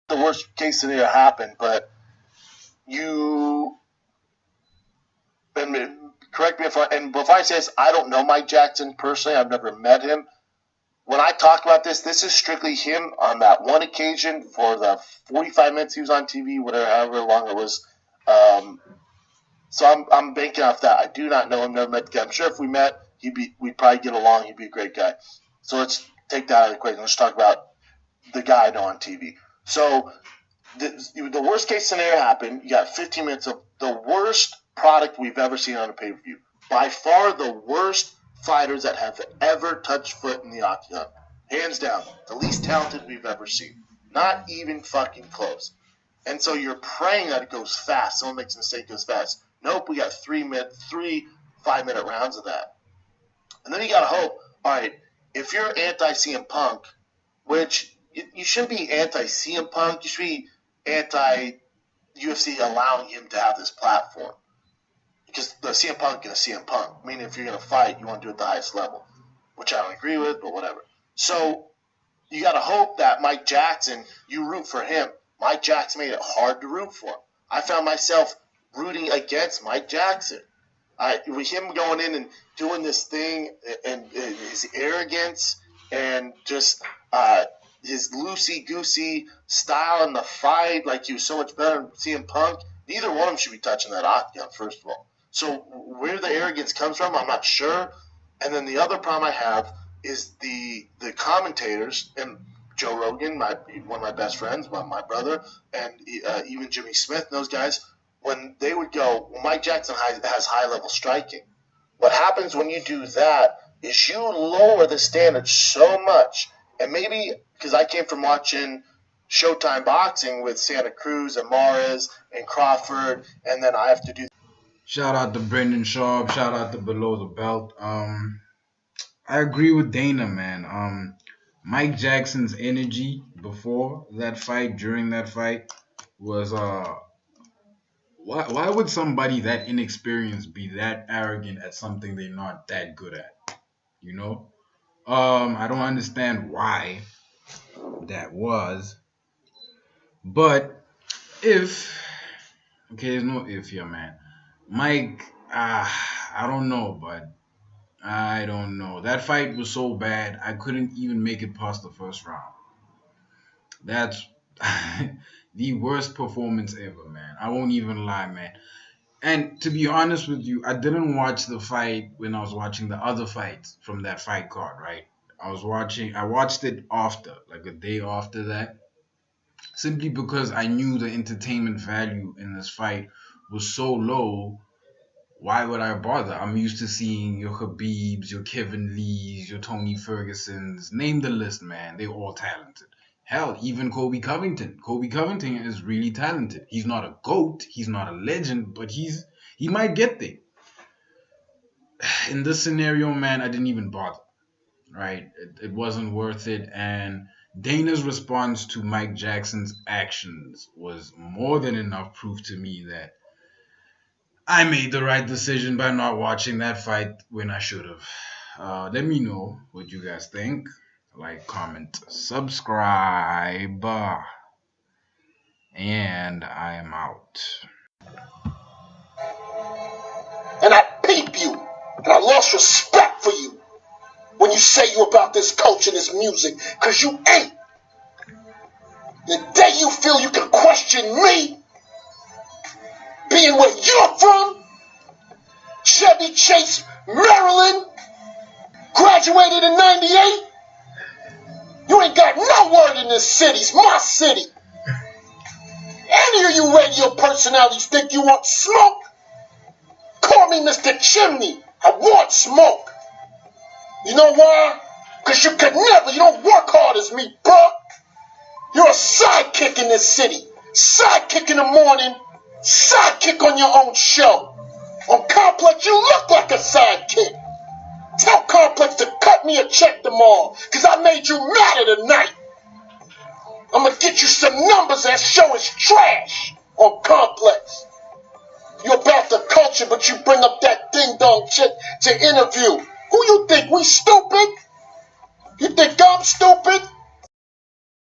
the worst case scenario happen, but you, and correct me if I say this, I don't know Mike Jackson personally. I've never met him. When I talk about this is strictly him on that one occasion for the 45 minutes he was on TV, however long it was. So I'm banking off that. I do not know him, never met the guy. I'm sure if we met, we'd probably get along. He'd be a great guy. So let's take that out of the equation. Let's talk about the guy I know on TV. So the worst case scenario happened. You got 15 minutes of the worst product we've ever seen on a pay-per-view. By far the worst fighters that have ever touched foot in the octagon. Hands down, the least talented we've ever seen. Not even fucking close. And so you're praying that it goes fast. Someone makes a mistake, it goes fast. Nope, we got 3 5-minute rounds of that. And then you got to hope, all right, if you're anti-CM Punk, which you shouldn't be anti-CM Punk, you should be anti-UFC allowing him to have this platform. Because the CM Punk is a CM Punk. Meaning if you're going to fight, you want to do it at the highest level. Which I don't agree with, but whatever. So you got to hope that Mike Jackson, you root for him. Mike Jackson made it hard to root for him. I found myself rooting against Mike Jackson. With him going in and doing this thing and his arrogance and just his loosey-goosey style in the fight, like he was so much better than CM Punk, neither one of them should be touching that octagon, first of all. So where the arrogance comes from, I'm not sure. And then the other problem I have is the commentators, and Joe Rogan, one of my best friends, my brother, and even Jimmy Smith and those guys, when they would go, well, Mike Jackson has high-level striking. What happens when you do that is you lower the standard so much. And maybe, because I came from watching Showtime boxing with Santa Cruz and Mares and Crawford, and then I have to do... Shout out to Brendan Schaub. Shout out to Below the Belt. I agree with Dana, man. Mike Jackson's energy before that fight, during that fight, was... Why would somebody that inexperienced be that arrogant at something they're not that good at? You know? I don't understand why that was. But if... Okay, there's no if here, man. Mike, I don't know, but I don't know. That fight was so bad, I couldn't even make it past the first round. That's the worst performance ever, man. I won't even lie, man. And to be honest with you, I didn't watch the fight when I was watching the other fights from that fight card, right? I watched it after, like a day after that, simply because I knew the entertainment value in this fight was so low. Why would I bother? I'm used to seeing your Khabibs, your Kevin Lees, your Tony Fergusons. Name the list, man. They're all talented. Hell, even Kobe Covington. Kobe Covington is really talented. He's not a GOAT. He's not a legend, but he might get there. In this scenario, man, I didn't even bother. Right? It wasn't worth it. And Dana's response to Mike Jackson's actions was more than enough proof to me that I made the right decision by not watching that fight when I should have. Let me know what you guys think. Like, comment, subscribe, and I am out. And I peep you, and I lost respect for you when you say you about this culture, this music, because you ain't. The day you feel you can question me, being where you're from, Chevy Chase, Maryland, graduated in 98, you ain't got no word in this city. It's my city. Any of you radio personalities think you want smoke? Call me Mr. Chimney. I want smoke. You know why? Because you don't work hard as me, bro. You're a sidekick in this city. Sidekick in the morning, sidekick on your own show. On Complex, you look like a sidekick. Tell Complex to cut me a check tomorrow, because I made you mad tonight. I'm going to get you some numbers that show is trash on Complex. You're about the culture, but you bring up that ding-dong chick to interview. Who you think, we stupid? You think I'm stupid?